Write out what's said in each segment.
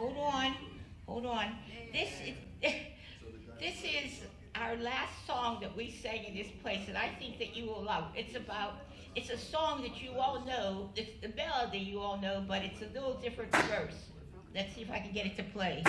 hold on, hold on. This is, this is our last song that we sang in this place, and I think that you will love. It's a song that you all know. It's the melody you all know, but it's a little different verse. Let's see if I can get it to play.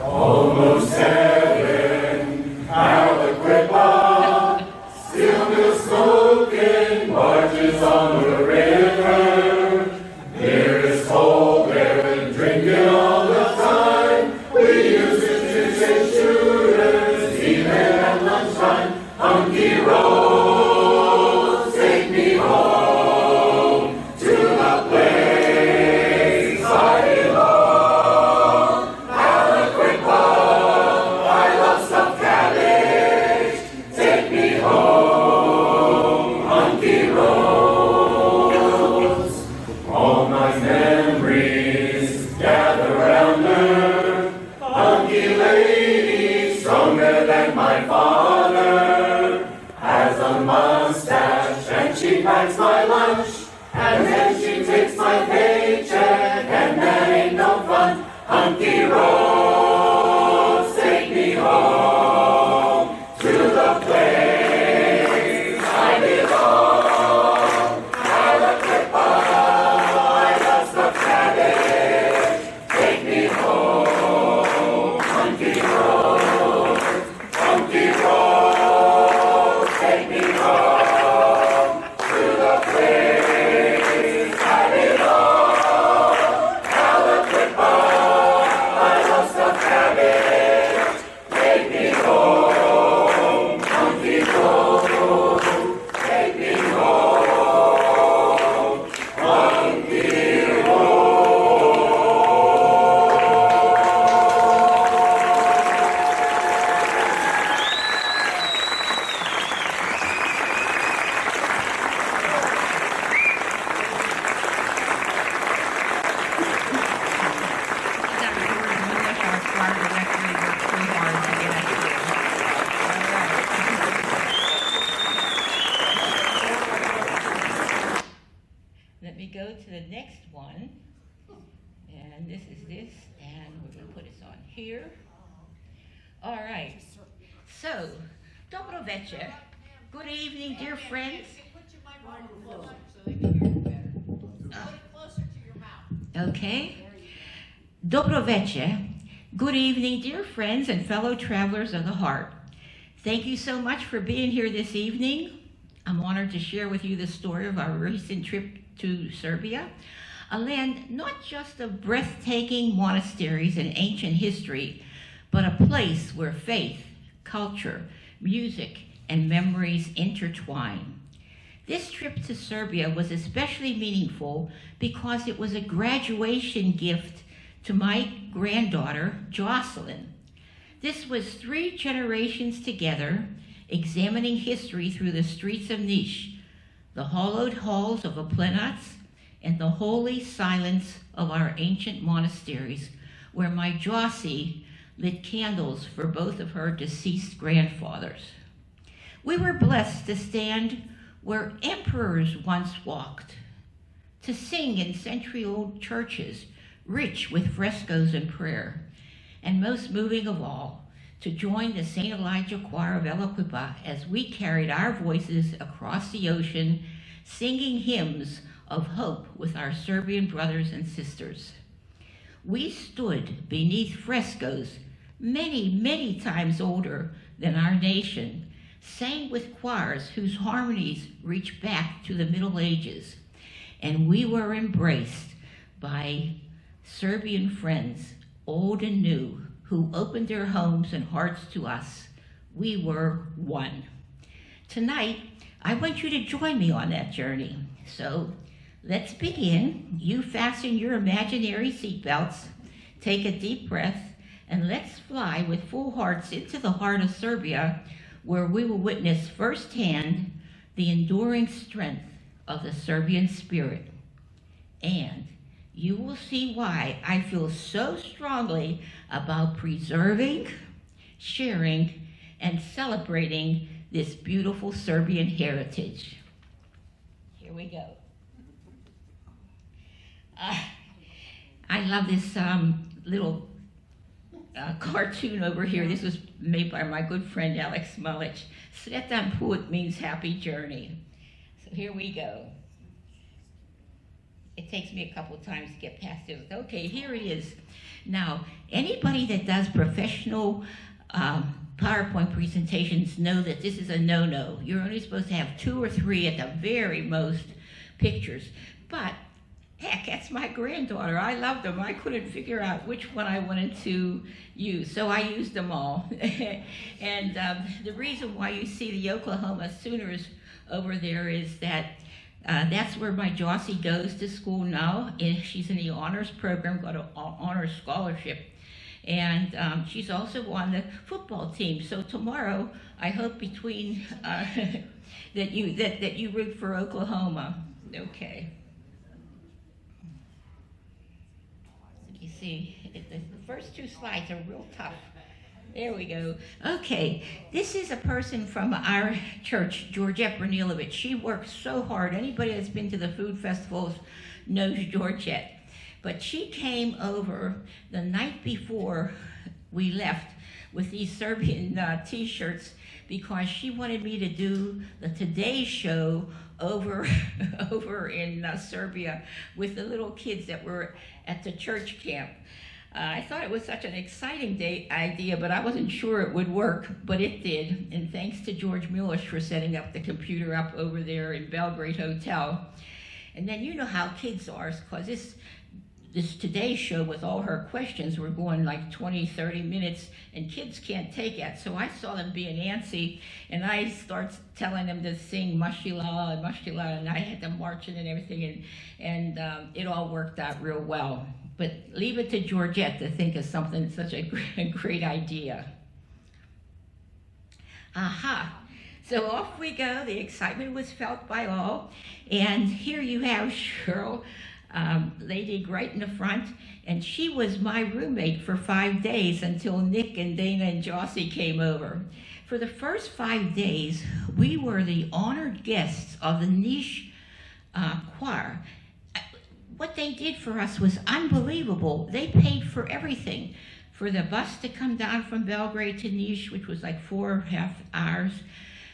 Almost heaven, Aliquippa, still milk smoking, barges on the river. Beer is cold there and drinking all the time. We use it to chase shooters, even at lunchtime. Hunky roads, take me home to the place I belong. Aliquippa, I love stuffed cabbage. Take me home, hunky roads. All my memories gather round her. Hunky lady, stronger than my father, has a mustache and she packs my lunch, and then she takes my paycheck, and that ain't no fun. Hunky roads, take me home to the place I belong. Aliquippa, I love stuffed cabbage. Take me home, hunky roads, hunky roads, take me home to the place I belong. Aliquippa, I love stuffed cabbage. Take me home, hunky roads, take me home, hunky Let me go to the next one. And this is this, and we're going to put this on here. All right. So, dobro večer. Good evening, dear friends. Put your microphone closer so they can hear you better. Put it closer to your mouth. Okay. Dobro večer. Good evening, dear friends and fellow travelers of the heart. Thank you so much for being here this evening. I'm honored to share with you the story of our recent trip to Serbia, a land not just of breathtaking monasteries and ancient history, but a place where faith, culture, music, and memories intertwine. This trip to Serbia was especially meaningful because it was a graduation gift to my granddaughter, Jocelyn. This was 3 generations together, examining history through the streets of Niš, the hollowed halls of Oplenac, and the holy silence of our ancient monasteries, where my Jossie lit candles for both of her deceased grandfathers. We were blessed to stand where emperors once walked, to sing in century-old churches, rich with frescoes and prayer, and most moving of all, to join the St. Elijah Choir of Aliquippa as we carried our voices across the ocean, singing hymns of hope with our Serbian brothers and sisters. We stood beneath frescoes many, many times older than our nation, sang with choirs whose harmonies reach back to the Middle Ages, and we were embraced by Serbian friends, old and new, who opened their homes and hearts to us. We were one. Tonight, I want you to join me on that journey. So let's begin. You fasten your imaginary seatbelts, take a deep breath, and let's fly with full hearts into the heart of Serbia, where we will witness firsthand the enduring strength of the Serbian spirit. And you will see why I feel so strongly about preserving, sharing, and celebrating this beautiful Serbian heritage. Here we we go. I love this little cartoon over here. This was made by my good friend Alex Mullich. Sretan Put means happy journey. So here we go. It takes me a couple of times to get past this. Okay, here it is. Now, anybody that does professional PowerPoint presentations know that this is a no-no. You're only supposed to have 2 or 3 at the very most pictures. But heck, that's my granddaughter. I love them. I couldn't figure out which one I wanted to use, so I used them all. And the reason why you see the Oklahoma Sooners over there is that that's where my Jossie goes to school now. She's in the honors program, got an honors scholarship. And she's also on the football team. So tomorrow, I hope between that you root for Oklahoma. Okay. You see, the first 2 slides are real tough. There we go. Okay, this is a person from our church, Georgette Branilovich. She works so hard. Anybody that's been to the food festivals knows Georgette. But she came over the night before we left with these Serbian t-shirts because she wanted me to do the Today Show over in Serbia with the little kids that were at the church camp. I thought it was such an exciting idea, but I wasn't sure it would work, but it did. And thanks to George Milish for setting up the computer up over there in Belgrade Hotel. And then you know how kids are, because this Today Show with all her questions were going like 20, 30 minutes, and kids can't take it. So I saw them being antsy, and I start telling them to sing Mashila and Mashila, and I had them marching and everything, and it all worked out real well. But leave it to Georgette to think of something such a great idea. Aha. So off we go. The excitement was felt by all. And here you have Cheryl, lady right in the front, and she was my roommate for 5 days until Nick and Dana and Jossie came over. For the first 5 days, we were the honored guests of the Niche choir. What they did for us was unbelievable. They paid for everything. For the bus to come down from Belgrade to Niš, which was like 4.5 hours,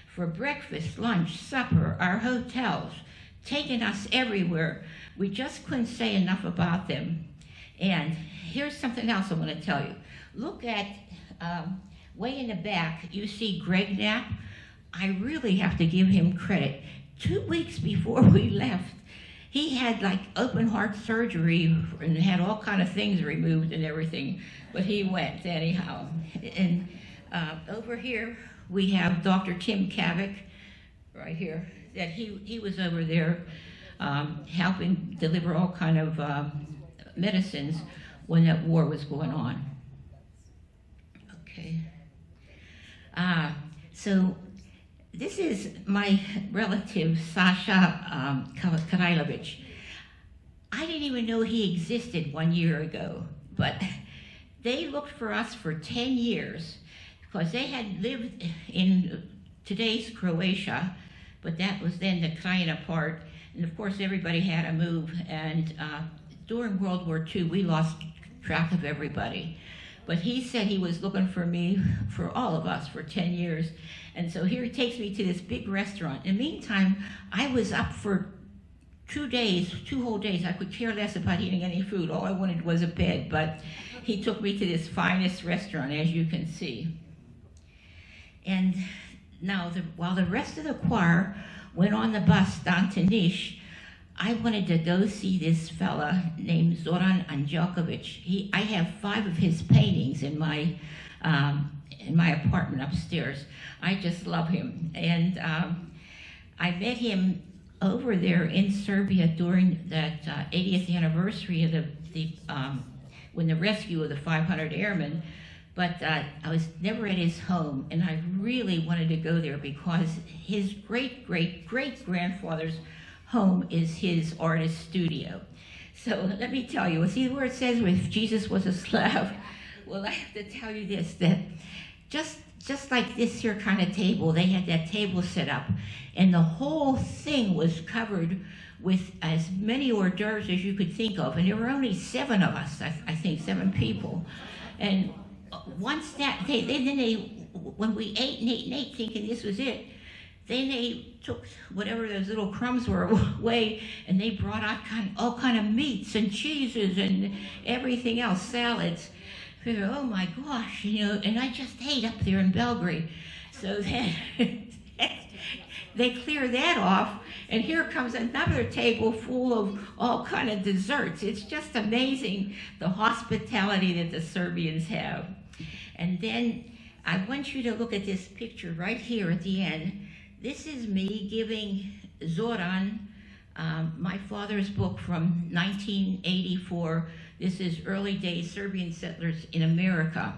for breakfast, lunch, supper, our hotels, taking us everywhere. We just couldn't say enough about them. And here's something else I want to tell you. Look at way in the back, you see Greg Knapp. I really have to give him credit. 2 weeks before we left, he had like open heart surgery and had all kind of things removed and everything, but he went anyhow. And over here, we have Dr. Tim Kavik, right here, that he was over there helping deliver all kind of medicines when that war was going on. Okay. So this is my relative, Sasha Karailovich. I didn't even know he existed 1 year ago, but they looked for us for 10 years because they had lived in today's Croatia, but that was then the Krajina part. And of course, everybody had to move. And during World War II, we lost track of everybody. But he said he was looking for me, for all of us, for 10 years. And so here he takes me to this big restaurant. In the meantime, I was up for 2 days, 2 whole days. I could care less about eating any food. All I wanted was a bed. But he took me to this finest restaurant, as you can see. And now, while the rest of the choir went on the bus down to Niš, I wanted to go see this fella named Zoran Anđelković. I have 5 of his paintings in my apartment upstairs. I just love him. And I met him over there in Serbia during that 80th anniversary of when the rescue of the 500 airmen. But I was never at his home, and I really wanted to go there because his great-great-great-grandfather's home is his artist studio. So let me tell you, see where it says if Jesus was a Slav? Well, I have to tell you this, that just just like this here kind of table. They had that table set up, and the whole thing was covered with as many hors d'oeuvres as you could think of. And there were only 7 of us, I think 7 people. And once that, when we ate and ate and ate, thinking this was it, then they took whatever those little crumbs were away, and they brought out all kind of meats and cheeses and everything else, salads. I figured, oh my gosh, and I just ate up there in Belgrade. So then they clear that off, and here comes another table full of all kind of desserts. It's just amazing the hospitality that the Serbians have. And then I want you to look at this picture right here at the end. This is me giving Zoran my father's book from 1984. This is early days Serbian settlers in America.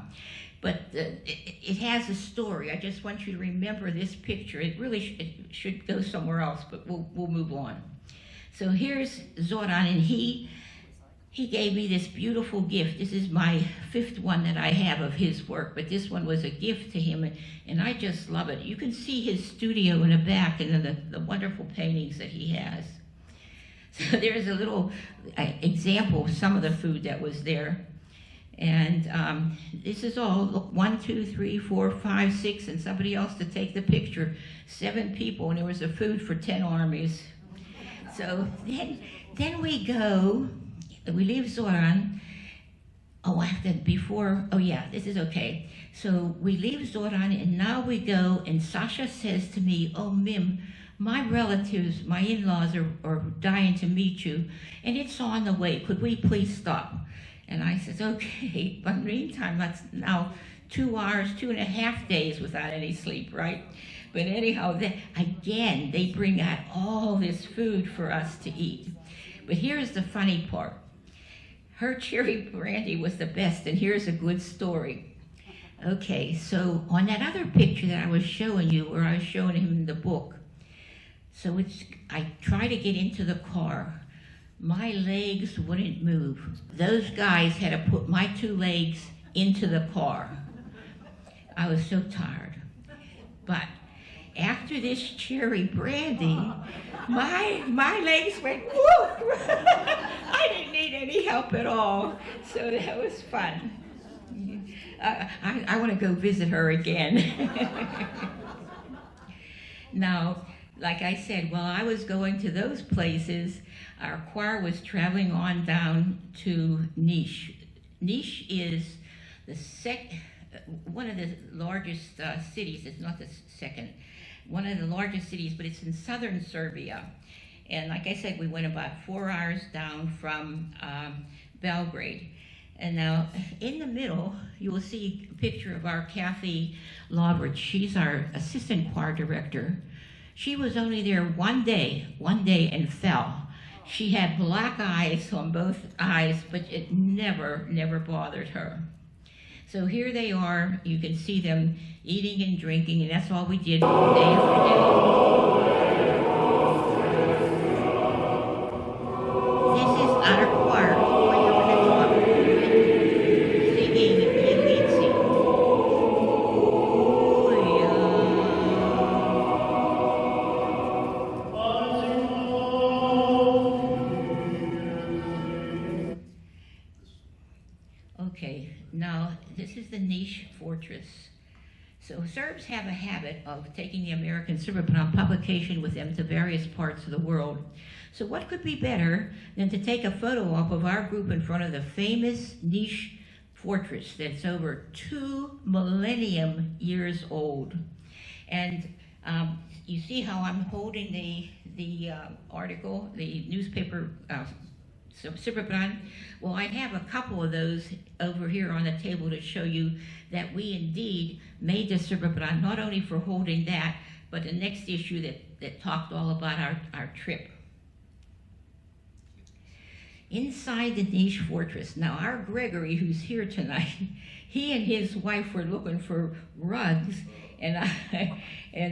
But it has a story. I just want you to remember this picture. It really should go somewhere else, but we'll move on. So here's Zoran, and he gave me this beautiful gift. This is my 5th one that I have of his work, but this one was a gift to him, and I just love it. You can see his studio in the back and then the wonderful paintings that he has. So there's a little example of some of the food that was there. And this is all, look, 1, 2, 3, 4, 5, 6, and somebody else to take the picture. 7 people, and there was a food for 10 armies. So then we go, we leave Zoran. Oh, this is okay. So we leave Zoran, and now we go, and Sasha says to me, oh, Mim, my relatives, my in-laws are dying to meet you, and it's on the way. Could we please stop? And I said, okay, but in the meantime, that's now 2 hours, 2.5 days without any sleep, right? But anyhow, again, they bring out all this food for us to eat. But here's the funny part. Her cherry brandy was the best, and here's a good story. Okay, so on that other picture that I was showing you, where I was showing him the book, so I tried to get into the car. My legs wouldn't move. Those guys had to put my 2 legs into the car. I was so tired. But after this cherry brandy, my legs went whoop. I didn't need any help at all. So that was fun. I want to go visit her again. Now, like I said, while I was going to those places, our choir was traveling on down to Niš. Niš is one of the largest cities. It's not the second. One of the largest cities, but it's in southern Serbia. And like I said, we went about 4 hours down from Belgrade. And now, in the middle, you will see a picture of our Kathy Lawbridge. She's our assistant choir director. She was only there one day, and fell. She had black eyes on both eyes, but it never bothered her. So here they are. You can see them eating and drinking, and that's all we did day after day. This is our choir. Right up at the top. Singing the lead sing. Okay, now this is the Niš fortress. So Serbs have a habit of taking the American Serbian publication with them to various parts of the world. So what could be better than to take a photo op of our group in front of the famous Niš fortress that's over 2 millennium years old. And you see how I'm holding the article, the newspaper, Srbobran. Well, I have a couple of those over here on the table to show you that we indeed made the Srbobran, not only for holding that, but the next issue that talked all about our trip. Inside the Niš fortress, now our Gregory, who's here tonight, he and his wife were looking for rugs, and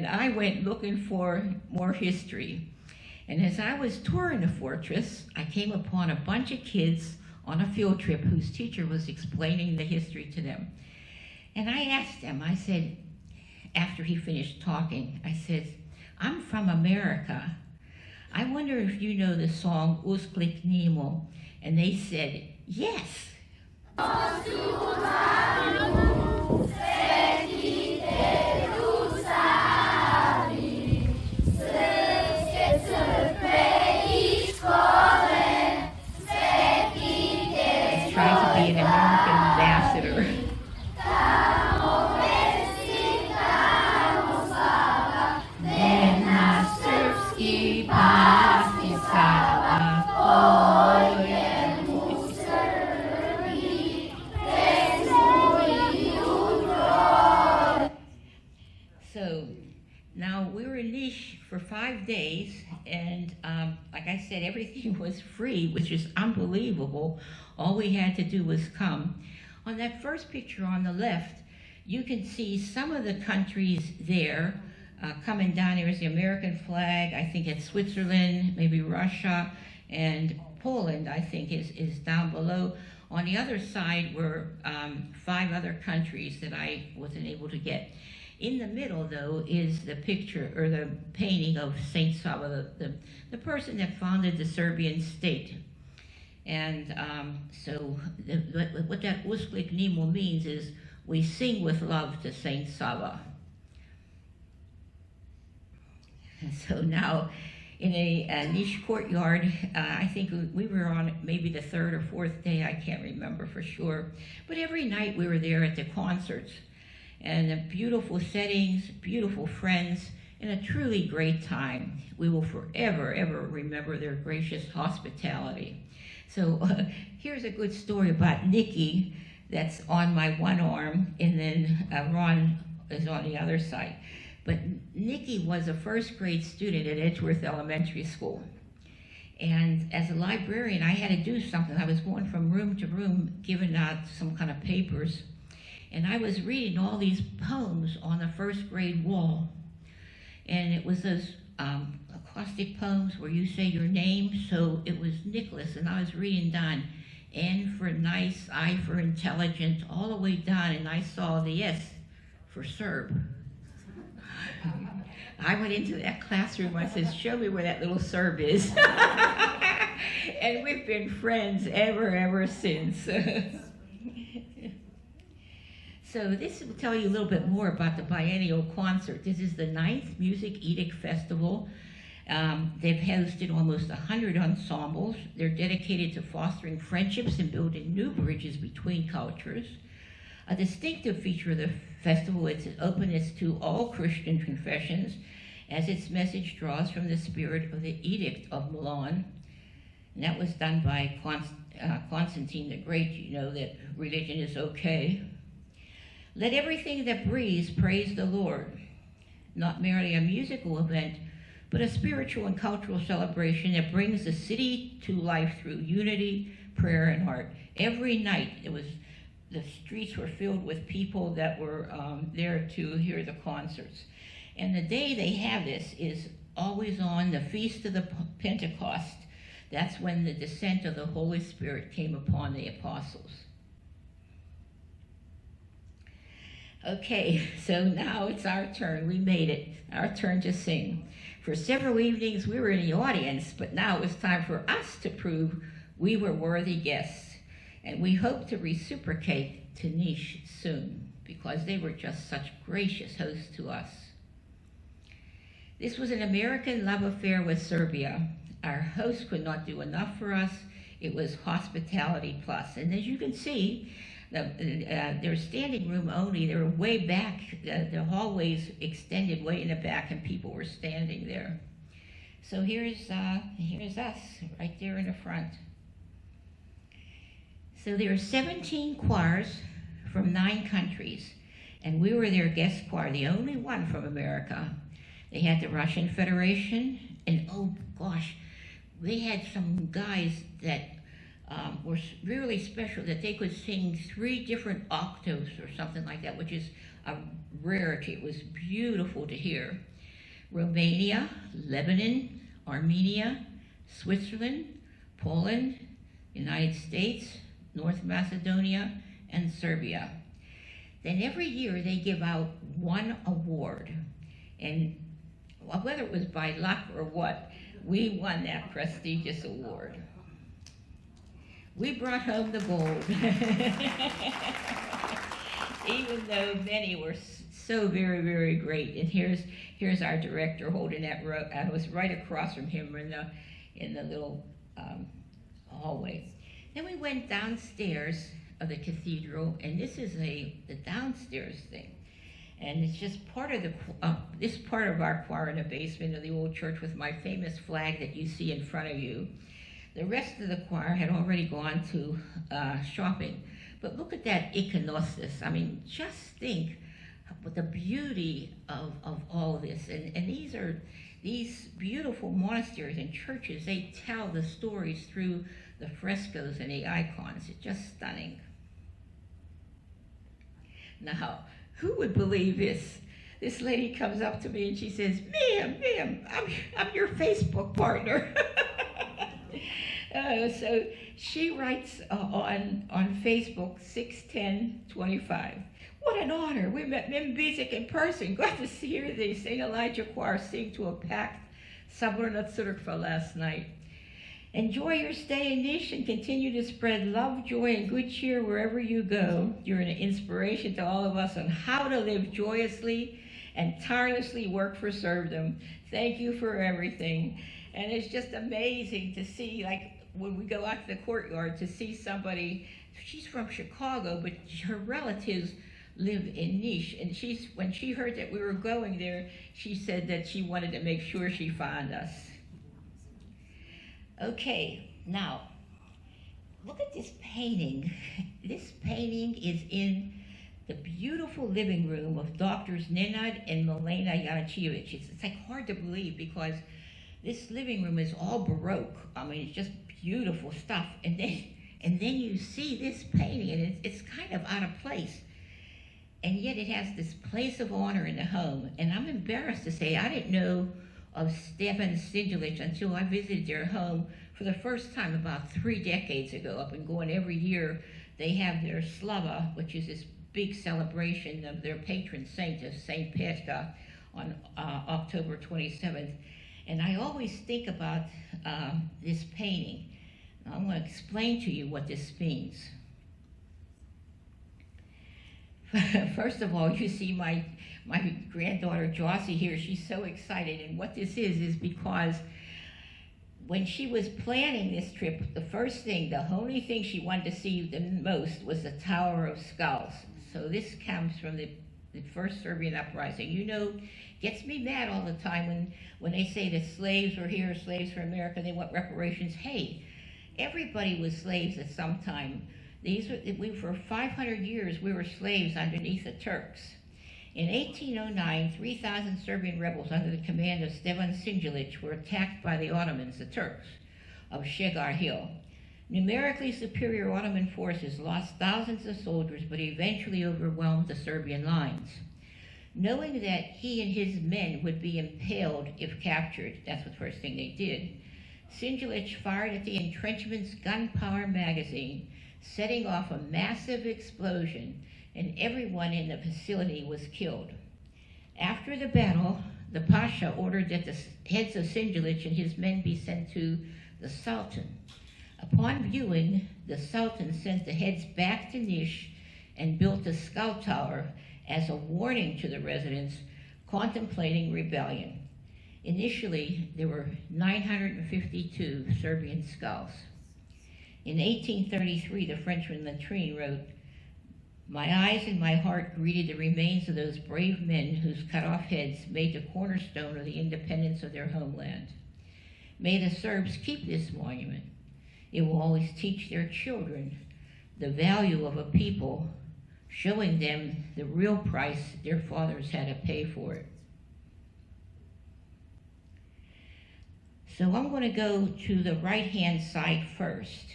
I went looking for more history. And as I was touring the fortress, I came upon a bunch of kids on a field trip whose teacher was explaining the history to them. And I asked them, I said, after he finished talking, I said, "I'm from America. I wonder if you know the song Usklik Nemo." And they said, "Yes." Trying to be an American ambassador. So now we were in Niš for 5 days, and like I said, everything was free, which is unbelievable. All we had to do was come. On that first picture on the left, you can see some of the countries there. Coming down here is the American flag. I think it's Switzerland, maybe Russia, and Poland, I think, is down below. On the other side were 5 other countries that I wasn't able to get. In the middle, though, is the picture or the painting of Saint Sava, the person that founded the Serbian state. And so what that Usklik Nemo means is we sing with love to Saint Sava. And so now in a Niš courtyard, I think we were on maybe the 3rd or 4th day, I can't remember for sure. But every night we were there at the concerts. And the beautiful settings, beautiful friends, and a truly great time. We will forever, ever remember their gracious hospitality. So here's a good story about Nikki that's on my one arm, and then Ron is on the other side. But Nikki was a 1st grade student at Edgeworth Elementary School. And as a librarian, I had to do something. I was going from room to room, giving out some kind of papers. And I was reading all these poems on the 1st grade wall. And it was those acrostic poems where you say your name. So it was Nicholas, and I was reading down, N for nice, I for intelligent, all the way down, and I saw the S for Serb. I went into that classroom, I said, "Show me where that little Serb is." And we've been friends ever since. So this will tell you a little bit more about the biennial concert. This is the 9th Music Edict Festival. They've hosted almost 100 ensembles. They're dedicated to fostering friendships and building new bridges between cultures. A distinctive feature of the festival is its openness to all Christian confessions, as its message draws from the spirit of the Edict of Milan. And that was done by Constantine the Great, you know, that religion is okay. Let everything that breathes praise the Lord. Not merely a musical event, but a spiritual and cultural celebration that brings the city to life through unity, prayer, and art. Every night, the streets were filled with people that were there to hear the concerts. And the day they have this is always on the Feast of the Pentecost. That's when the descent of the Holy Spirit came upon the apostles. Okay, so now it's our turn. We made it. Our turn to sing. For several evenings, we were in the audience, but now it was time for us to prove we were worthy guests. And we hope to reciprocate to Niš soon, because they were just such gracious hosts to us. This was an American love affair with Serbia. Our host could not do enough for us. It was hospitality plus. And as you can see, they're standing room only. They were way back. The hallways extended way in the back, and people were standing there. So here's us right there in the front. So there are 17 choirs from 9 countries, and we were their guest choir, the only one from America. They had the Russian Federation, and oh gosh, they had some guys that were really special, that they could sing 3 different octaves or something like that, which is a rarity. It was beautiful to hear. Romania, Lebanon, Armenia, Switzerland, Poland, United States, North Macedonia, and Serbia. Then every year they give out won award. And whether it was by luck or what, we won that prestigious award. We brought home the gold, even though many were so very, very great. And here's our director holding that rope. I was right across from him in the little hallway. Then we went downstairs of the cathedral, and this is the downstairs thing. And it's just part of this part of our choir in the basement of the old church with my famous flag that you see in front of you. The rest of the choir had already gone to shopping. But look at that iconostasis. I mean, just think of the beauty of all this. And these beautiful monasteries and churches, they tell the stories through the frescoes and the icons. It's just stunning. Now, who would believe this? This lady comes up to me and she says, ma'am, I'm your Facebook partner. So she writes on Facebook 6/10/25. What an honor. We met Mim Bizic in person. Got to see her, the St. Elijah Choir, sing to a packed Sabrina Tsurkva last night. Enjoy your stay in Niš and continue to spread love, joy, and good cheer wherever you go. You're an inspiration to all of us on how to live joyously and tirelessly work for serfdom. Thank you for everything. And it's just amazing to see, like, when we go out to the courtyard, to see somebody, she's from Chicago, but her relatives live in Niš. And when she heard that we were going there, she said that she wanted to make sure she found us. Okay, now, look at this painting. This painting is in the beautiful living room of Doctors Nenad and Milena Janacevic. It's like hard to believe because this living room is all Baroque. I mean, it's just beautiful stuff. And then you see this painting, and it's kind of out of place. And yet it has this place of honor in the home. And I'm embarrassed to say I didn't know of Stefan Sinjelic until I visited their home for the first time about 3 decades ago. I've been going every year. They have their Slava, which is this big celebration of their patron saint, of Saint Petra, on October 27th. And I always think about this painting. I'm going to explain to you what this means. First of all, you see my granddaughter Jossie here. She's so excited, and what this is because when she was planning this trip, the only thing she wanted to see the most was the Tower of Skulls. So this comes from the first Serbian uprising. You know, gets me mad all the time when they say that slaves were here, slaves for America, they want reparations. Hey, everybody was slaves at some time. For 500 years, we were slaves underneath the Turks. In 1809, 3,000 Serbian rebels under the command of Stefan Sinjelic were attacked by the Ottomans, the Turks, of Shegar Hill. Numerically superior Ottoman forces lost thousands of soldiers, but eventually overwhelmed the Serbian lines. Knowing that he and his men would be impaled if captured, that's the first thing they did, Sinjelic fired at the entrenchment's gunpowder magazine, setting off a massive explosion, and everyone in the facility was killed. After the battle, the Pasha ordered that the heads of Sinjelic and his men be sent to the Sultan. Upon viewing, the Sultan sent the heads back to Niš and built a skull tower as a warning to the residents contemplating rebellion. Initially, there were 952 Serbian skulls. In 1833, the Frenchman Latrine wrote, "My eyes and my heart greeted the remains of those brave men whose cut-off heads made the cornerstone of the independence of their homeland. May the Serbs keep this monument. It will always teach their children the value of a people, showing them the real price their fathers had to pay for it." So I'm going to go to the right-hand side first.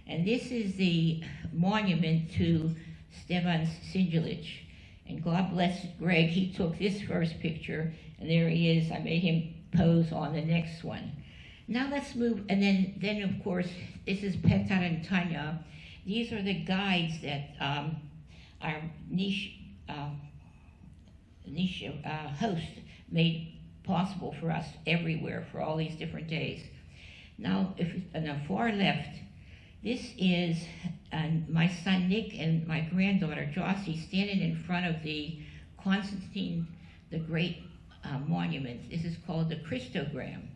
And this is the monument to Stefan Sinjelic. And God bless Greg, he took this first picture, and there he is. I made him pose on the next one. Now let's move, and then of course, this is Petar and Tanya. These are the guides that our Niš host made possible for us everywhere for all these different days. Now, if on the far left, this is my son Nick and my granddaughter Jossie standing in front of the Constantine the Great monument. This is called the Christogram.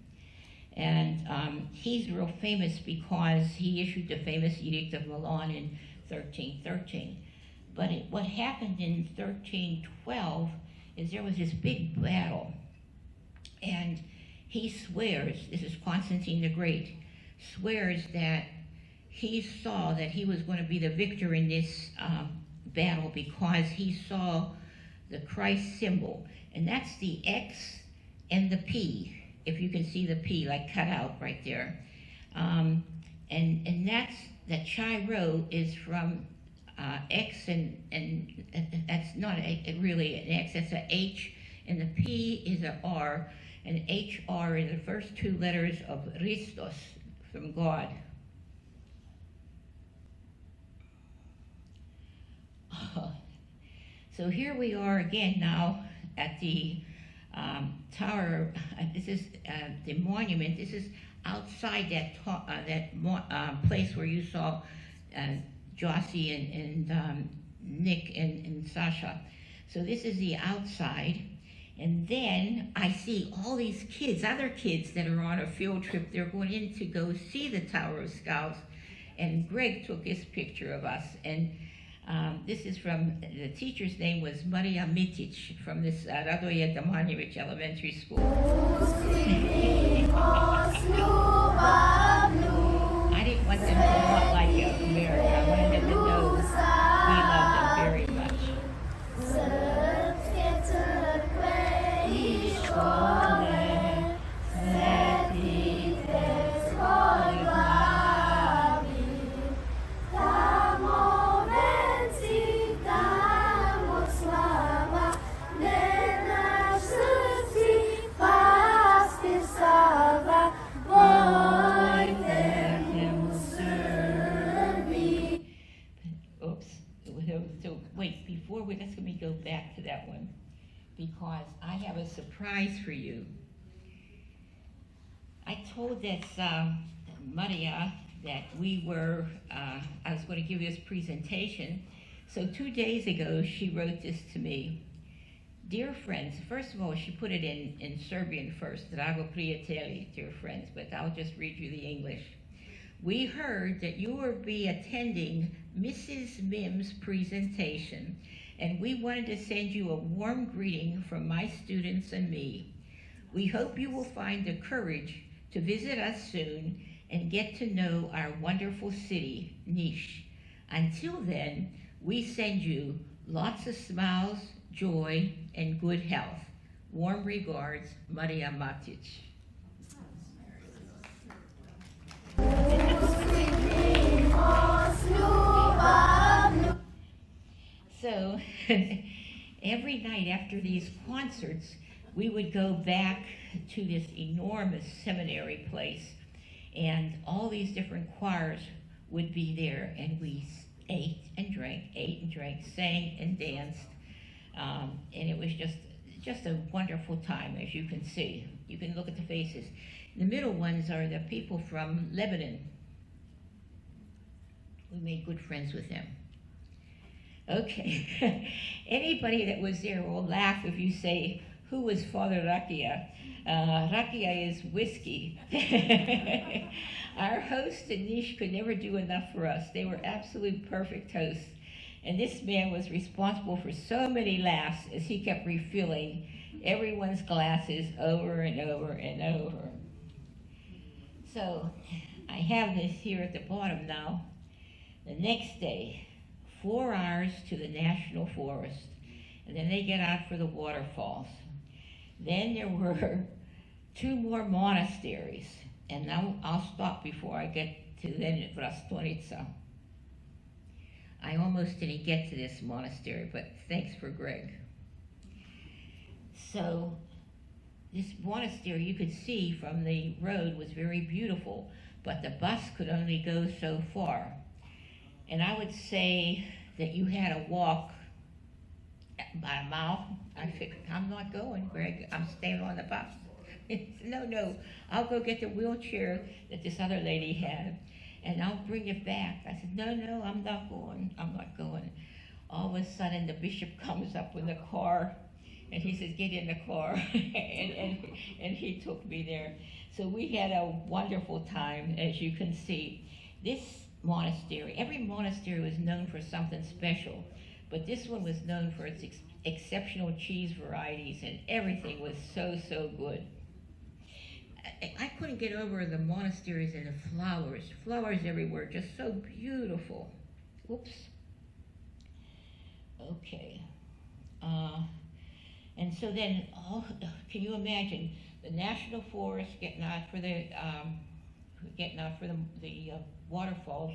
And he's real famous because he issued the famous Edict of Milan in 1313. But what happened in 1312 is there was this big battle. And he swears, this is Constantine the Great, swears that he saw that he was going to be the victor in this battle because he saw the Christ symbol. And that's the X and the P, if you can see the P like cut out right there. And that's, the Chi Rho is from X and that's not really an X, that's a H, and the P is a R, and HR is the first two letters of Christos, from God. So here we are again now at the tower. This is the monument. This is outside that place where you saw Jossie and Nick and Sasha. So this is the outside. And then I see all these kids, other kids that are on a field trip. They're going in to go see the Tower of Skulls. And Greg took this picture of us. And this is from, the teacher's name was Maria Mitic from this Radoje Domanovic Elementary School. I didn't want them to look like America. I wanted them to know we love them very much. So wait, let me go back to that one, because I have a surprise for you. I told this Maria that I was going to give you this presentation. So 2 days ago, she wrote this to me. Dear friends, first of all, she put it in Serbian first, Drago prijatelji, dear friends, but I'll just read you the English. We heard that you will be attending Mrs. Mim's presentation, and we wanted to send you a warm greeting from my students and me. We hope you will find the courage to visit us soon and get to know our wonderful city, Niš. Until then, we send you lots of smiles, joy, and good health. Warm regards, Maria Matic. So every night after these concerts, we would go back to this enormous seminary place, and all these different choirs would be there, and we ate and drank, sang and danced, and it was just a wonderful time, as you can see. You can look at the faces. The middle ones are the people from Lebanon. We made good friends with them. Okay, anybody that was there will laugh if you say, who was Father Rakia? Rakia is whiskey. Our hosts in Niš could never do enough for us. They were absolute perfect hosts. And this man was responsible for so many laughs as he kept refilling everyone's glasses over and over and over. So I have this here at the bottom now. The next day, 4 hours to the National Forest, and then they get out for the waterfalls. Then there were 2 more monasteries, and now I'll stop before I get to then Vrastovnica. I almost didn't get to this monastery, but thanks for Greg. So this monastery, you could see from the road, was very beautiful, but the bus could only go so far. And I would say that you had to walk About a mile. I said, I'm not going, Greg. I'm staying on the bus. He said, no, I'll go get the wheelchair that this other lady had, and I'll bring it back. I said, no, I'm not going. I'm not going. All of a sudden, the bishop comes up with a car, and he says, get in the car, and he took me there. So we had a wonderful time, as you can see. This monastery, every monastery was known for something special, but this one was known for its exceptional cheese varieties, and everything was so good. I couldn't get over the monasteries and the flowers everywhere, just so beautiful. Whoops. Okay. And so then, can you imagine the national forest getting out for the waterfalls?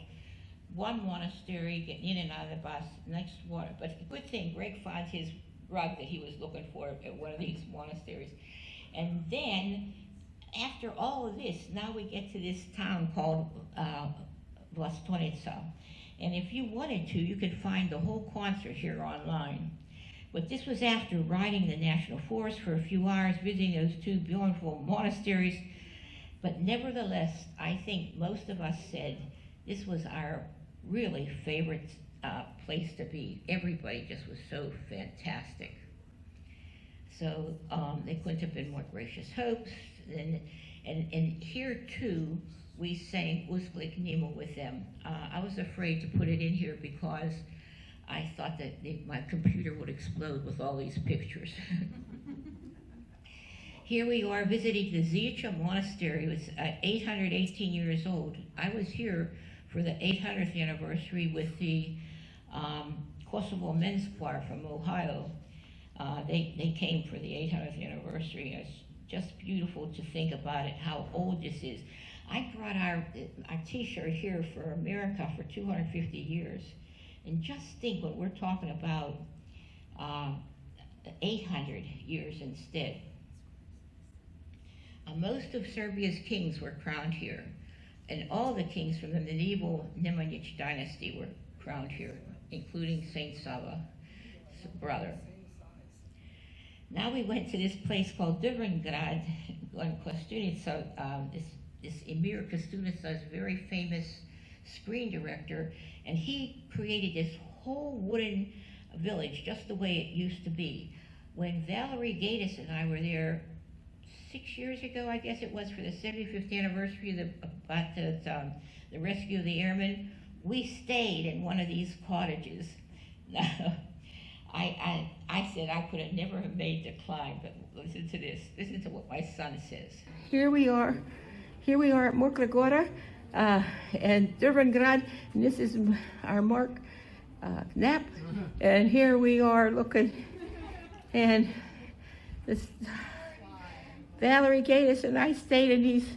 One monastery getting in and out of the bus, next water. But the good thing, Greg finds his rug that he was looking for at one of these monasteries. And then, after all of this, now we get to this town called Vlastonica. And if you wanted to, you could find the whole concert here online. But this was after riding the national forest for a few hours, visiting those two beautiful monasteries. But nevertheless, I think most of us said this was our really favorite place to be. Everybody just was so fantastic. So they couldn't have been more gracious hopes. And here too, we sang Usklik Nemo with them. I was afraid to put it in here because I thought that my computer would explode with all these pictures. Here we are visiting the Zica Monastery. It was 818 years old. I was here for the 800th anniversary with the Kosovo Men's Choir from Ohio. They came for the 800th anniversary. It's just beautiful to think about it, how old this is. I brought our t-shirt here for America for 250 years. And just think what we're talking about 800 years instead. Most of Serbia's kings were crowned here. And all the kings from the medieval Nemanjić dynasty were crowned here, including Saint Sava's brother. Now we went to this place called Drvengrad on Kostunica. This Emir Kostunica is a very famous screen director, and he created this whole wooden village just the way it used to be. When Valerie Gatiss and I were there 6 years ago, I guess it was, for the 75th anniversary about the rescue of the airmen, we stayed in one of these cottages. Now, I said I could have never have made the climb, but listen to this. Listen to what my son says. Here we are at Mokra Gora and Drvengrad, and this is our Mark Knapp, and here we are looking, and this Valerie Gatiss and I stayed in these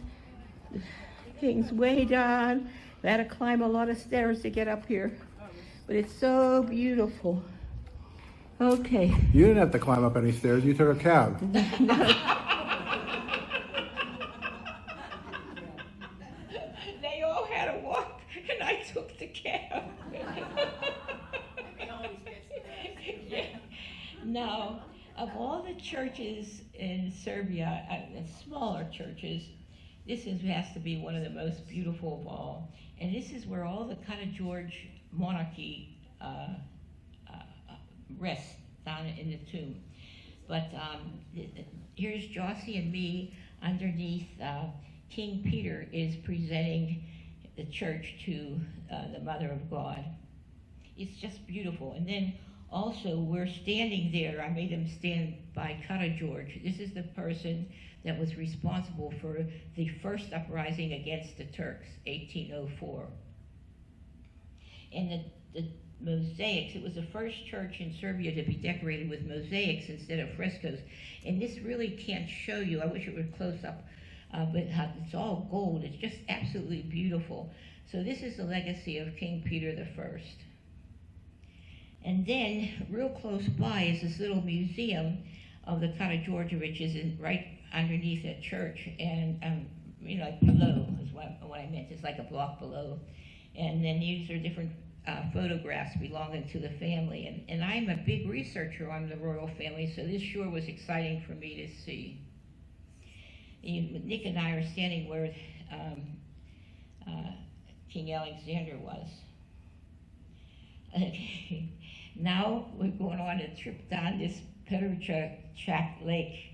things way down. We had to climb a lot of stairs to get up here, but it's so beautiful. Okay. You didn't have to climb up any stairs. You took a cab. They all had to walk, and I took the cab. Yeah. Now, of all the churches in Serbia, smaller churches, this has to be one of the most beautiful of all. And this is where all the Karađorđe monarchy rests, down in the tomb. But here's Jossie and me underneath. King Peter is presenting the church to the Mother of God. It's just beautiful. And then also we're standing there. I made them stand by Karađorđe. This is the person that was responsible for the first uprising against the Turks, 1804. And the mosaics, it was the first church in Serbia to be decorated with mosaics instead of frescoes. And this really can't show you, I wish it were close up, but it's all gold. It's just absolutely beautiful. So this is the legacy of King Peter I. And then, real close by is this little museum of the Karađorđe, which is right underneath that church, and like below is what I meant. It's like a block below. And then these are different photographs belonging to the family. And I'm a big researcher on the royal family, so this sure was exciting for me to see. Nick and I are standing where King Alexander was. Okay. Now we're going on a trip down this Peruchak Lake,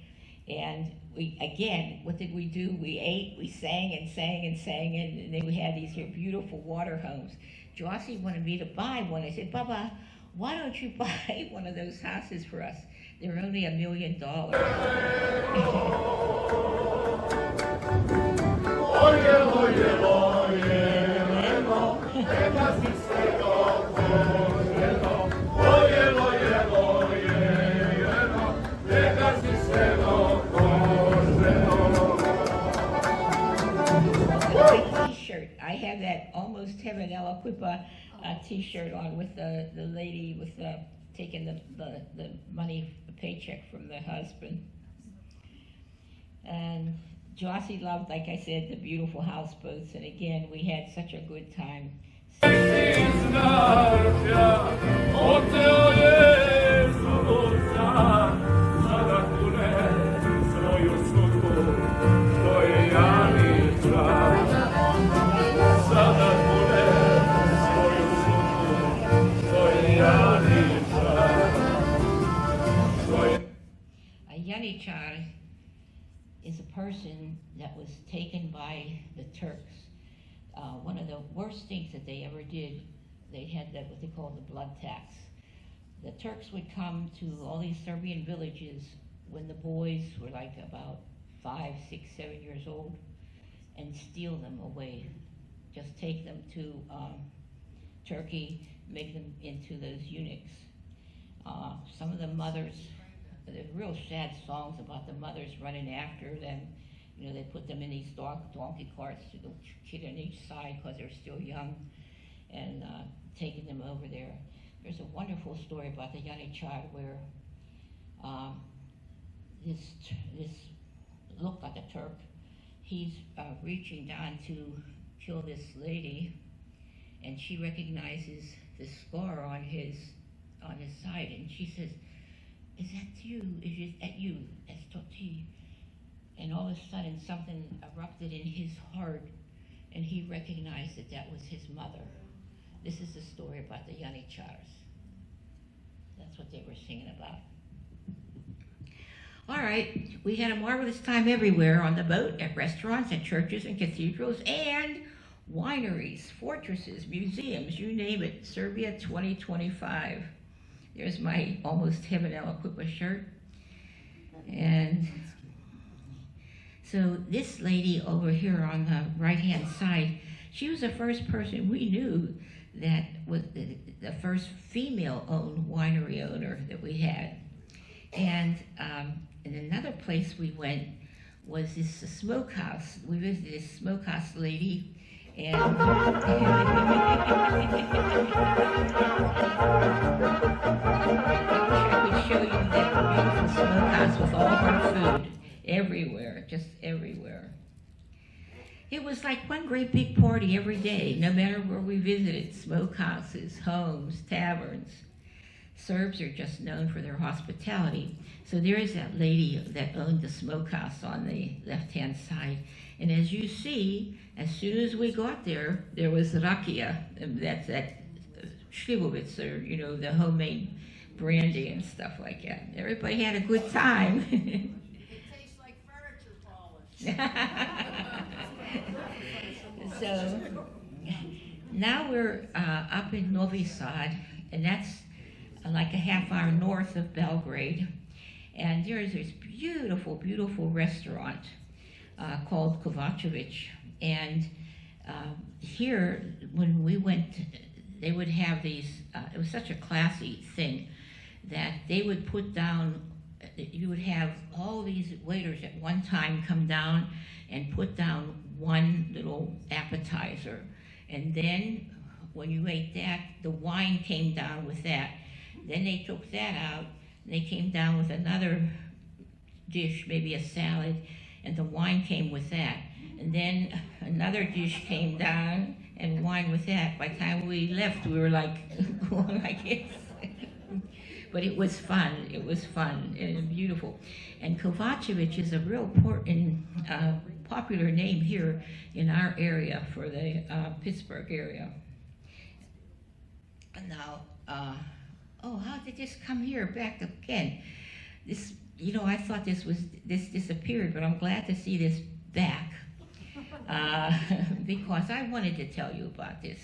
and what did we do? We ate, we sang and sang and sang, and then we had these here beautiful water homes. Jossie wanted me to buy one. I said, Baba, why don't you buy one of those houses for us? They're only $1 million. T-shirt. I have that almost Heaven El Equipa T-shirt on with the lady with taking the money, the paycheck from the husband. And Jossie loved, like I said, the beautiful houseboats, and again, we had such a good time. A Yanichar is a person that was taken by the Turks. One of the worst things that they ever did, they had that what they call the blood tax. The Turks would come to all these Serbian villages when the boys were like about 5, 6, 7 years old and steal them away. Just take them to Turkey, make them into those eunuchs. Some of the mothers, there's real sad songs about the mothers running after them. You know, they put them in these donkey carts, to the kid on each side because they're still young, and taking them over there. There's a wonderful story about the Yanichar where this looked like a Turk. He's reaching down to kill this lady, and she recognizes the scar on his side, and she says, "Is that you? Is that you? That's Toti." And all of a sudden, something erupted in his heart, and he recognized that that was his mother. This is the story about the Yanichars. That's what they were singing about. All right, we had a marvelous time everywhere on the boat, at restaurants, at churches and cathedrals, and wineries, fortresses, museums, you name it. Serbia 2025. There's my almost Heaven El Equipa shirt. And so this lady over here on the right-hand side, she was the first person we knew that was the first female-owned winery owner that we had. And another place we went was this smokehouse. We visited this smokehouse lady, and I could show you that beautiful smokehouse with all her food everywhere, just everywhere. It was like one great big party every day, no matter where we visited, smokehouses, homes, taverns. Serbs are just known for their hospitality. So there is that lady that owned the smokehouse on the left-hand side. And as you see, as soon as we got there, there was rakia, and that's that šljivovica, or, you know, the homemade brandy and stuff like that. Everybody had a good time. It tastes like furniture polish. So now we're up in Novi Sad, and that's like a half hour north of Belgrade. And there's this beautiful, beautiful restaurant called Kovacevic. And here, when we went, they would have these, it was such a classy thing that they would put down, you would have all these waiters at one time come down and put down one little appetizer. And then when you ate that, the wine came down with that. Then they took that out, and they came down with another dish, maybe a salad, and the wine came with that. And then another dish came down, and wine with that. By the time we left, we were like going like this. But it was fun. It was fun and beautiful. And Kovacevic is a real important, popular name here in our area for the Pittsburgh area. And now, how did this come here back again? This, I thought this disappeared, but I'm glad to see this back because I wanted to tell you about this.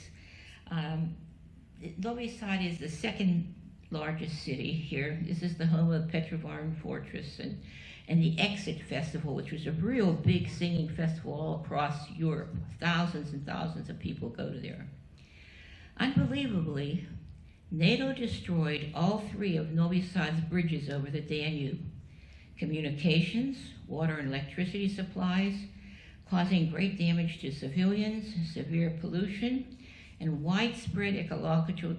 Novi Sad is the second largest city here. This is the home of the Petrovaran Fortress and the Exit Festival, which was a real big singing festival all across Europe. Thousands and thousands of people go to there. Unbelievably, NATO destroyed all 3 of Novi Sad's bridges over the Danube. Communications, water and electricity supplies, causing great damage to civilians, severe pollution, and widespread ecological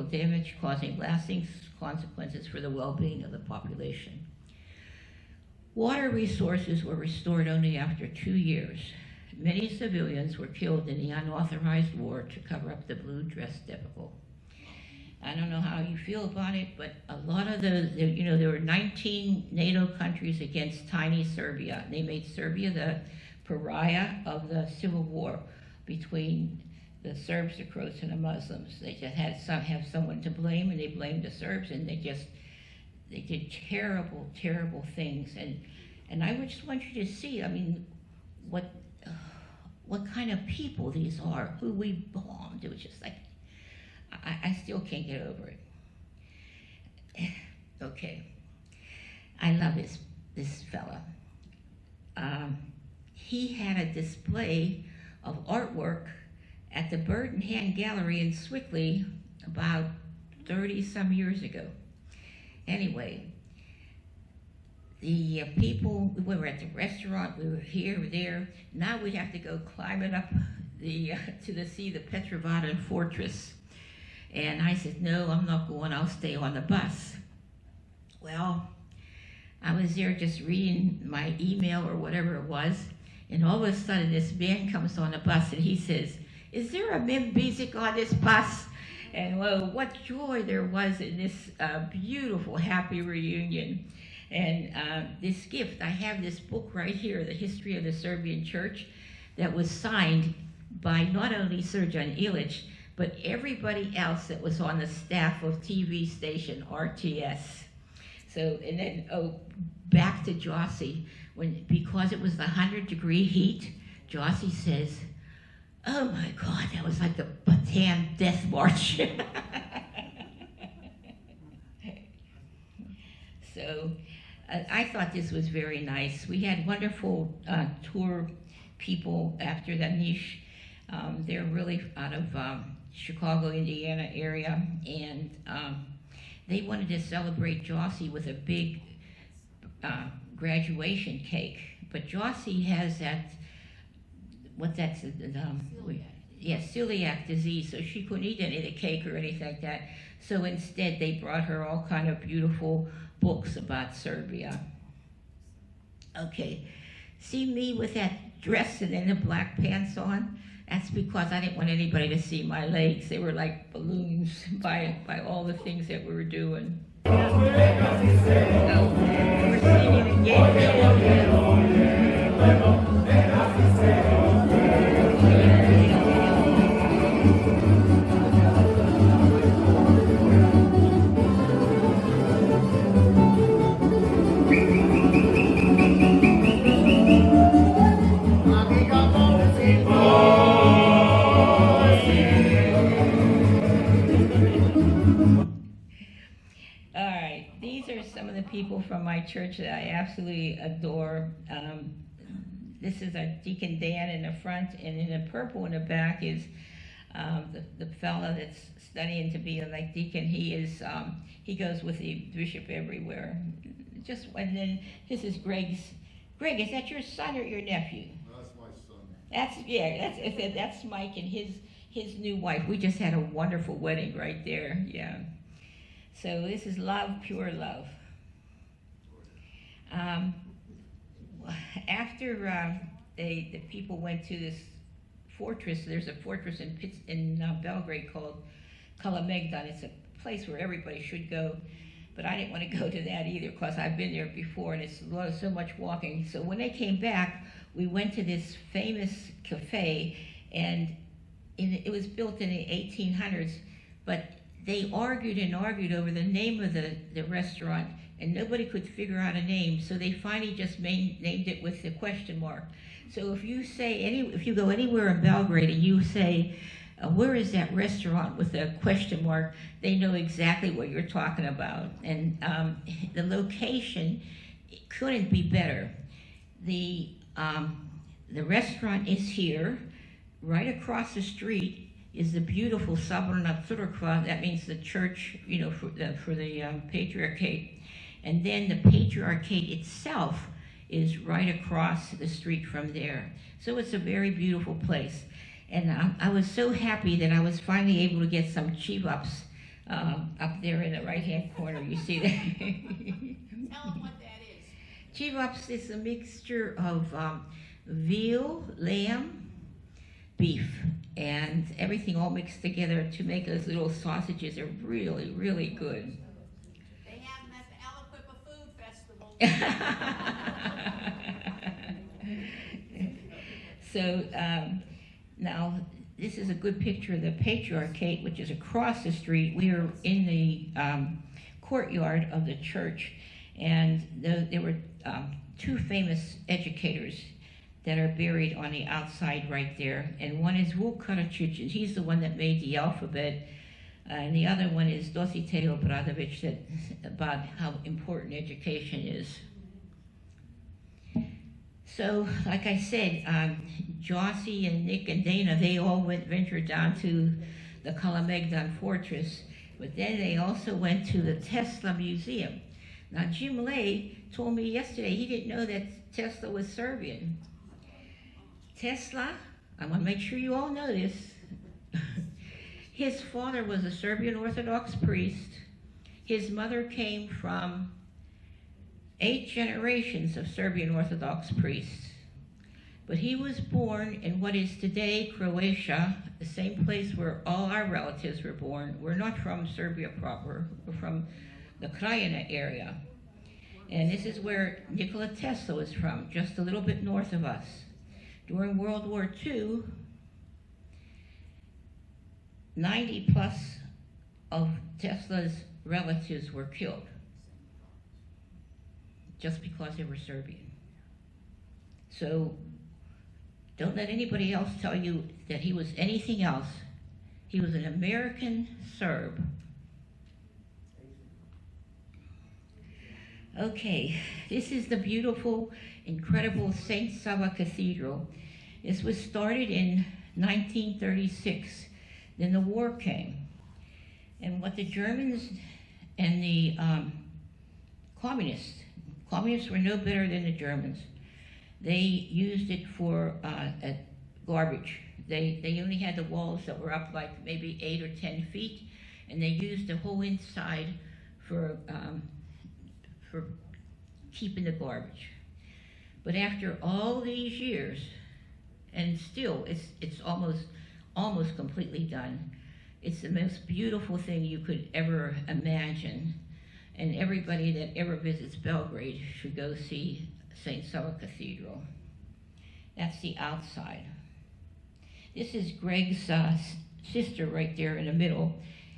damage, causing lasting consequences for the well-being of the population. Water resources were restored only after 2 years. Many civilians were killed in the unauthorized war to cover up the blue dress debacle. I don't know how you feel about it, but a lot of there were 19 NATO countries against tiny Serbia. They made Serbia the pariah of the civil war between the Serbs, the Croats, and the Muslims. They just had have someone to blame, and they blamed the Serbs, and they did terrible, terrible things. And I just want you to see, what kind of people these are, who we bombed. It was just like, I still can't get over it. Okay. I love this fella. He had a display of artwork at the Bird and Hand Gallery in Swickley about 30-some years ago. Anyway, the people, we were at the restaurant, we were here, we were there. Now we have to go climbing up to see the Petrovaran Fortress. And I said, no, I'm not going, I'll stay on the bus. Well, I was there just reading my email or whatever it was, and all of a sudden this man comes on the bus and he says, is there a Mim Bizic on this bus? And well, what joy there was in this beautiful, happy reunion. And this gift, I have this book right here, The History of the Serbian Church, that was signed by not only Srđan Ilić, but everybody else that was on the staff of TV station RTS. So, and then, back to Jossie, because it was the 100-degree heat, Jossie says, oh my God, that was like the Bataan Death March. So, I thought this was very nice. We had wonderful tour people after the niche. They're really out of Chicago, Indiana area, and they wanted to celebrate Jossie with a big graduation cake. But Jossie has celiac disease, so she couldn't eat any of the cake or anything like that. So instead, they brought her all kind of beautiful books about Serbia. Okay, see me with that dress and then the black pants on? That's because I didn't want anybody to see my legs. They were like balloons by all the things that we were doing. So, we're singing again. People from my church that I absolutely adore. This is our Deacon Dan in the front, and in the purple in the back is the fella that's studying to be like deacon. He goes with the bishop everywhere. And then this is Greg's. Greg, is that your son or your nephew? That's my son. That's Mike and his new wife. We just had a wonderful wedding right there. Yeah. So this is love, pure love. After the people went to this fortress. There's a fortress in Belgrade called Kalemegdan. It's a place where everybody should go, but I didn't want to go to that either because I've been there before and it's so much walking. So when they came back, we went to this famous cafe, and it was built in the 1800s, but they argued and argued over the name of the restaurant, and nobody could figure out a name, so they finally just named it with the question mark. So if you go anywhere in Belgrade and you say, where is that restaurant with a question mark, they know exactly what you're talking about. And the location couldn't be better. The restaurant is here. Right across the street is the beautiful Sabrina Crkva. That means the church, for the patriarchate. And then the patriarchate itself is right across the street from there. So it's a very beautiful place. And I was so happy that I was finally able to get some chivaps up there in the right-hand corner. You see that? Tell them what that is. Chivaps is a mixture of veal, lamb, beef, and everything all mixed together to make those little sausages. Are really, really good. They have them at the Aliquippa Food Festival. So now this is a good picture of the patriarchate, which is across the street. We are in the courtyard of the church, and there were two famous educators that are buried on the outside right there. And one is Vuk Karadzic, and he's the one that made the alphabet. And the other one is Dositej Obradović, about how important education is. So, like I said, Jossie and Nick and Dana, they all ventured down to the Kalemegdan fortress, but then they also went to the Tesla Museum. Now, Jim Lay told me yesterday he didn't know that Tesla was Serbian. Tesla, I want to make sure you all know this, his father was a Serbian Orthodox priest. His mother came from 8 generations of Serbian Orthodox priests. But he was born in what is today Croatia, the same place where all our relatives were born. We're not from Serbia proper, we're from the Krajina area. And this is where Nikola Tesla was from, just a little bit north of us. During World War II, 90 plus of Tesla's relatives were killed just because they were Serbian. So don't let anybody else tell you that he was anything else. He was an American Serb. Okay, this is the beautiful, incredible St. Sava Cathedral. This was started in 1936. Then the war came. And what the Germans and the communists were no better than the Germans. They used it for garbage. They only had the walls that were up like maybe 8 or 10 feet, and they used the whole inside for keeping the garbage. But after all these years, and still it's almost completely done. It's the most beautiful thing you could ever imagine. And everybody that ever visits Belgrade should go see St. Sava Cathedral. That's the outside. This is Greg's sister right there in the middle,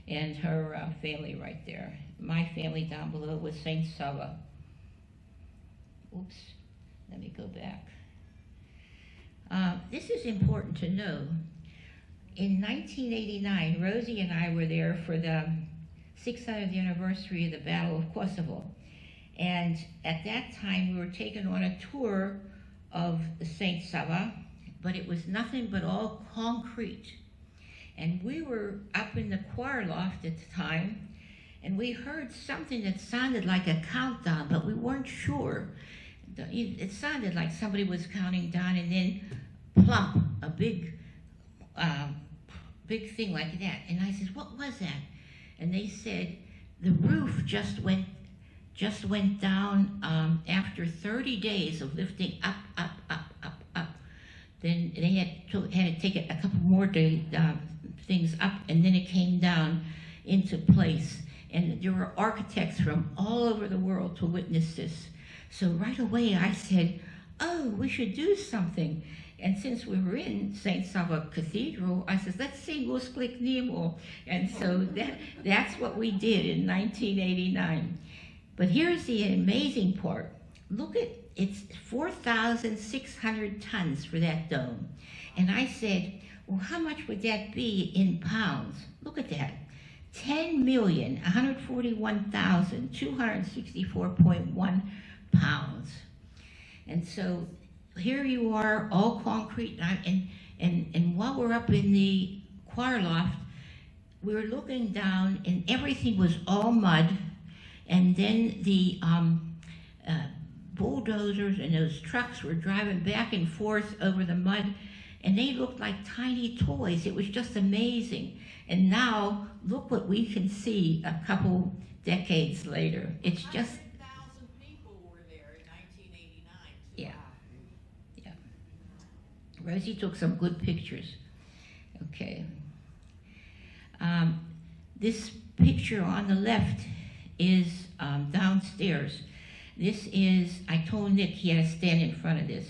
and her family right there. My family down below was St. Sava. Oops, let me go back. This is important to know. In 1989, Rosie and I were there for the 600th anniversary of the Battle of Kosovo. And at that time, we were taken on a tour of St. Sava, but it was nothing but all concrete. And we were up in the choir loft at the time, and we heard something that sounded like a countdown, but we weren't sure. It sounded like somebody was counting down, and then plump, a big thing like that. And I said, what was that? And they said, the roof just went down after 30 days of lifting up. Then they had to take a couple more things up, and then it came down into place. And there were architects from all over the world to witness this. So right away I said, oh, we should do something. And since we were in St. Sava Cathedral, I said, let's sing Usklik Nemo. And so that's what we did in 1989. But here's the amazing part. Look at, it's 4,600 tons for that dome. And I said, well, how much would that be in pounds? Look at that. 10,141,264.1 pounds. And so here you are, all concrete, and while we're up in the choir loft, we were looking down and everything was all mud, and then the bulldozers and those trucks were driving back and forth over the mud, and they looked like tiny toys. It was just amazing. And now, look what we can see a couple decades later. It's just... 100,000 people were there in 1989. Yeah. Yeah. Rosie took some good pictures. Okay. This picture on the left is downstairs. This is, I told Nick he had to stand in front of this.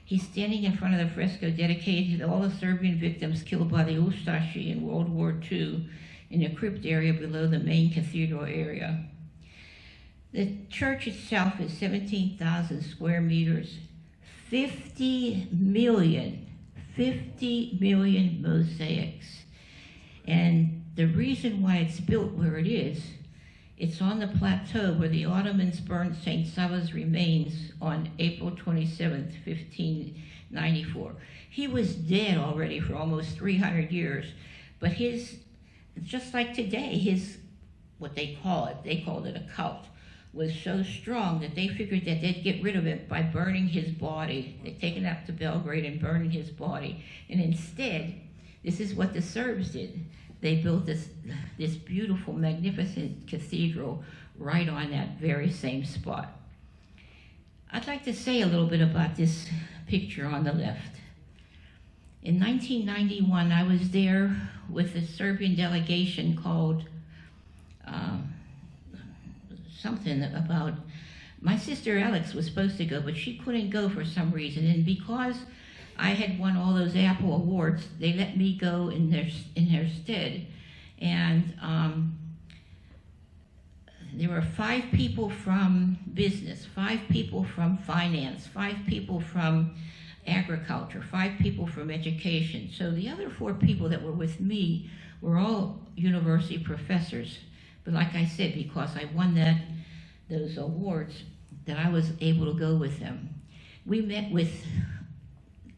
He's standing in front of the fresco dedicated to all the Serbian victims killed by the Ustashi in World War II in the crypt area below the main cathedral area. The church itself is 17,000 square meters, 50 million mosaics. And the reason why it's built where it is, it's on the plateau where the Ottomans burned St. Sava's remains on April 27th, 1594. He was dead already for almost 300 years, but his, just like today, his, what they called it a cult, was so strong that they figured that they'd get rid of it by burning his body. They'd taken it up to Belgrade and burning his body. And instead, this is what the Serbs did. They built this beautiful, magnificent cathedral right on that very same spot. I'd like to say a little bit about this picture on the left. In 1991, I was there with a Serbian delegation called something about, my sister Alex was supposed to go, but she couldn't go for some reason, and because I had won all those Apple awards, they let me go in their stead. And there were 5 people from business, 5 people from finance, 5 people from agriculture, 5 people from education. So the other 4 people that were with me were all university professors. But like I said, because I won those awards, that I was able to go with them. We met with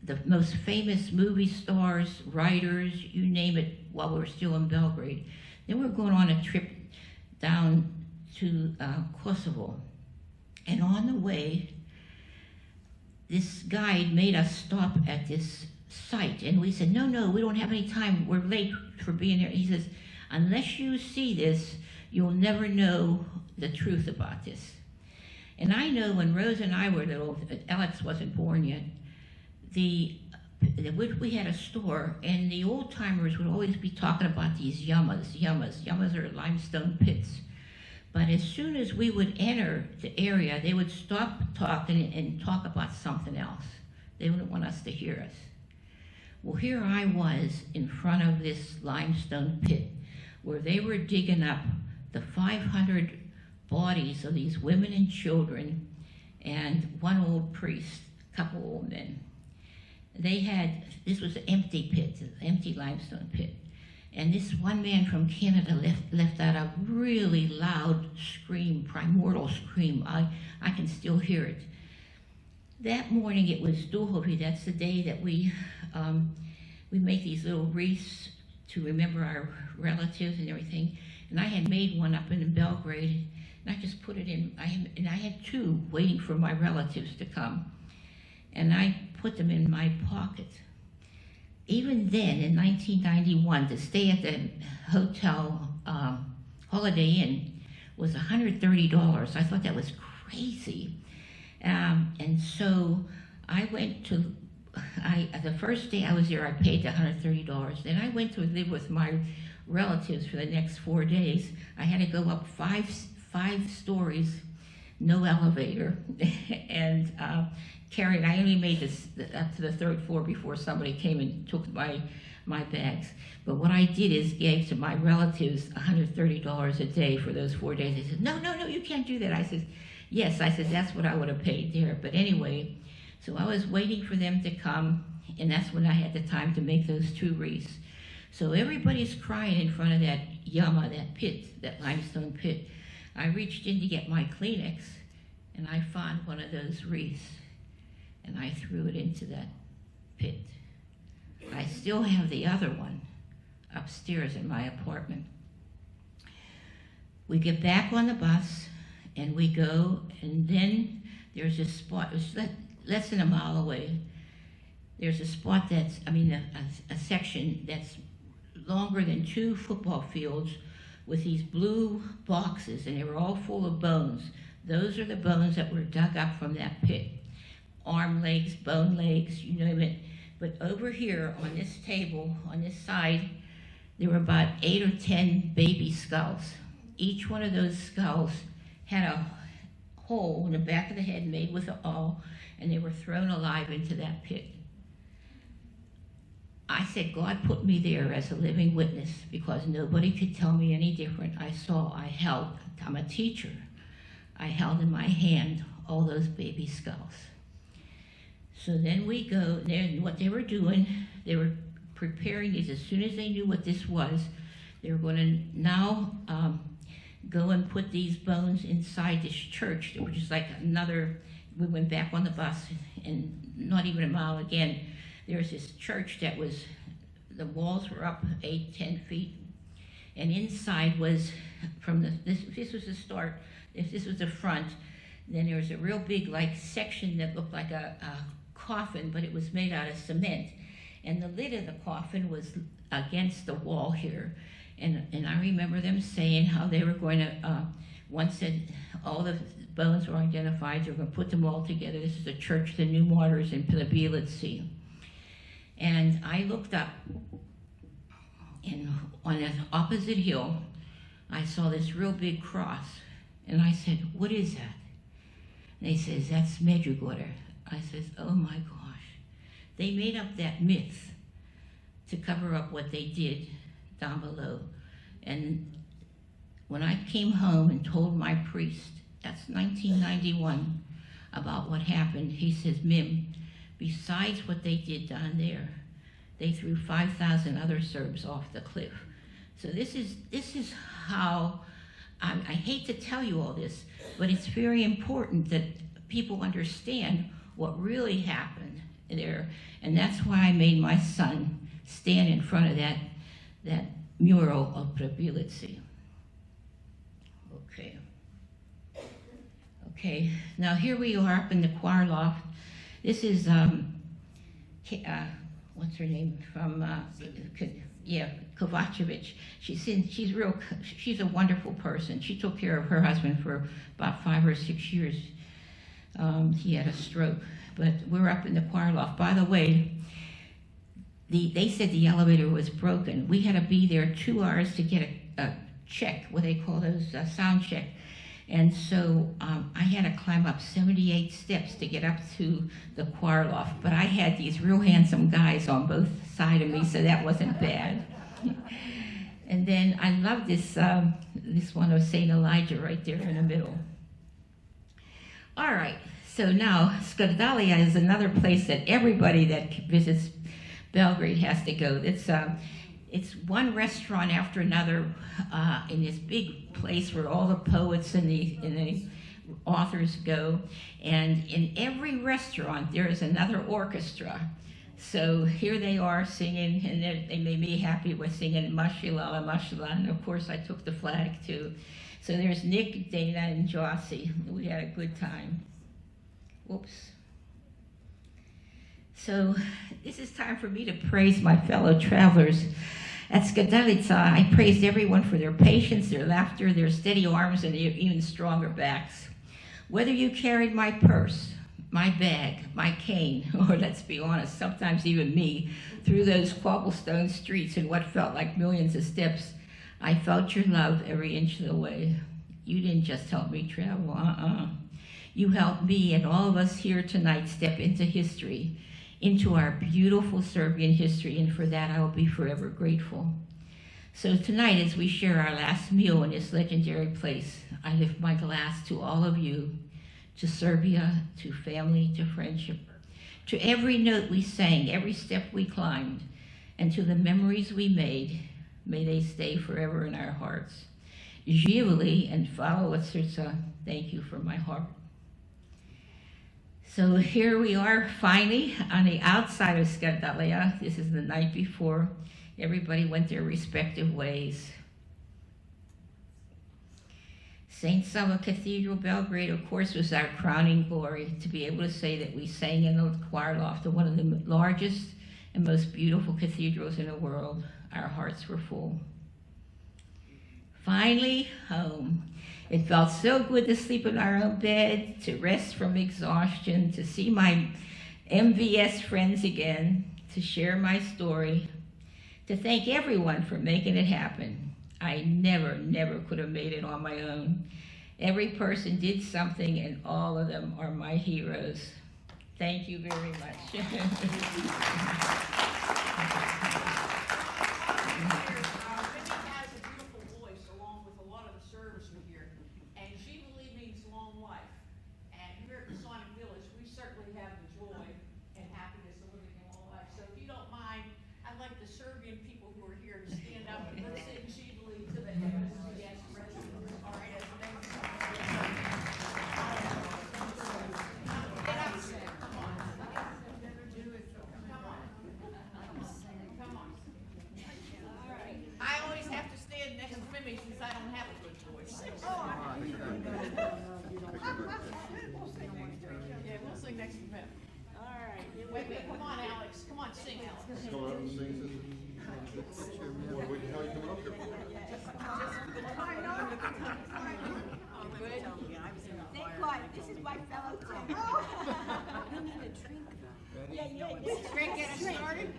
the most famous movie stars, writers, you name it, while we were still in Belgrade. Then we were going on a trip down to Kosovo. And on the way, this guide made us stop at this site. And we said, no, we don't have any time. We're late for being there. He says, unless you see this, you'll never know the truth about this. And I know when Rose and I were little, Alex wasn't born yet, we had a store, and the old timers would always be talking about these yamas. Yamas are limestone pits. But as soon as we would enter the area, they would stop talking and talk about something else. They wouldn't want us to hear us. Well, here I was in front of this limestone pit where they were digging up the 500 bodies of these women and children and one old priest, a couple old men. This was an empty pit, an empty limestone pit. And this one man from Canada left out a really loud scream, primordial scream. I can still hear it. That morning it was Duhovi. That's the day that we make these little wreaths to remember our relatives and everything. And I had made one up in Belgrade, and I just put it in. I had 2 waiting for my relatives to come. And I put them in my pocket. Even then, in 1991, to stay at the hotel Holiday Inn was $130. I thought that was crazy. And so I went to the first day I was there, I paid the $130. Then I went to live with my relatives for the next 4 days. I had to go up five stories, no elevator, and carried. I only made this up to the 3rd floor before somebody came and took my bags. But what I did is gave to my relatives $130 a day for those 4 days. They said, no, you can't do that. I said, yes. I said, that's what I would have paid there. But anyway, so I was waiting for them to come, and that's when I had the time to make those 2 wreaths. So everybody's crying in front of that yama, that pit, that limestone pit. I reached in to get my Kleenex, and I found one of those wreaths, and I threw it into that pit. I still have the other one upstairs in my apartment. We get back on the bus, and we go, and then there's a spot, it was less than a mile away. There's a spot that's, a section that's longer than 2 football fields with these blue boxes, and they were all full of bones. Those are the bones that were dug up from that pit. Arm legs, bone legs, you name it. But over here on this table, on this side, there were about 8 or 10 baby skulls. Each one of those skulls had a hole in the back of the head made with an awl, and they were thrown alive into that pit. I said, God put me there as a living witness because nobody could tell me any different. I held, I'm a teacher, I held in my hand all those baby skulls. So then we go, what they were doing, they were preparing these. As soon as they knew what this was, they were going to now go and put these bones inside this church, which is like we went back on the bus, and not even a mile again, there's this church that the walls were up 8-10 feet, and inside was, this was the start, if this was the front, then there was a real big section that looked like a coffin, but it was made out of cement, and the lid of the coffin was against the wall here, and I remember them saying how they were going to, one said all the bones were identified, they were going to put them all together. This is the Church of the New Martyrs in Bizic. And I looked up, and on the opposite hill, I saw this real big cross, and I said, what is that? And they says, that's Medjugorje. I says, oh my gosh. They made up that myth to cover up what they did down below. And when I came home and told my priest, that's 1991, about what happened, he says, Mim, besides what they did down there, they threw 5,000 other Serbs off the cliff. So this is how, I hate to tell you all this, but it's very important that people understand what really happened there. And that's why I made my son stand in front of that mural of Bizic. Okay, now here we are up in the choir loft. This is, what's her name, from, Kovacevic. She's a wonderful person. She took care of her husband for about 5 or 6 years. He had a stroke, but we're up in the choir loft. By the way, they said the elevator was broken. We had to be there 2 hours to get a check, what they call those, sound check. And so I had to climb up 78 steps to get up to the choir loft. But I had these real handsome guys on both sides of me, so that wasn't bad. And then I love this one of St. Elijah right there in the middle. All right, so now Skardalia is another place that everybody that visits Belgrade has to go. It's one restaurant after another in this big place where all the poets and the authors go. And in every restaurant, there is another orchestra. So here they are singing, and they made me happy with singing Mashallah, Mashallah. And of course, I took the flag too. So there's Nick, Dana, and Jossie. We had a good time. Whoops. So this is time for me to praise my fellow travelers. At Skadalica, I praised everyone for their patience, their laughter, their steady arms, and their even stronger backs. Whether you carried my purse, my bag, my cane, or let's be honest, sometimes even me, through those cobblestone streets and what felt like millions of steps, I felt your love every inch of the way. You didn't just help me travel, You helped me and all of us here tonight step into history, into our beautiful Serbian history, and for that I will be forever grateful. So tonight, as we share our last meal in this legendary place, I lift my glass to all of you, to Serbia, to family, to friendship, to every note we sang, every step we climbed, and to the memories we made. May they stay forever in our hearts. Živjeli and follow od srca. Thank you from my heart. So here we are finally on the outside of Skadalia. This is the night before. Everybody went their respective ways. St. Sava Cathedral, Belgrade, of course, was our crowning glory, to be able to say that we sang in the choir loft of one of the largest and most beautiful cathedrals in the world. Our hearts were full. Finally, home. It felt so good to sleep in our own bed, to rest from exhaustion, to see my MVS friends again, to share my story, to thank everyone for making it happen. I never could have made it on my own. Every person did something, and all of them are my heroes. Thank you very much. Minnie has a beautiful voice along with a lot of the service we hear, and Živjeli means long life. And here at the Sonic Village, we certainly have the joy and happiness of living a long life. So if you don't mind, I'd like the Serbian people who are here to stand up and let's sing Živjeli to the MSCS residents. All right, as the next song. Get up, come on. Come on. I always have to stand next to Mimi since I don't have a good voice. Yeah, we'll sing next to Mimi. All right. Wait, come on, Alex. Come on, sing, Alex. Come on up and sing, sister. How you coming up here for? Good. Thank God, this is my fellow Tim. Greg, get us started?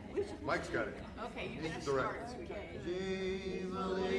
Mike's got it. Okay, you get us Direct. started. Živjeli,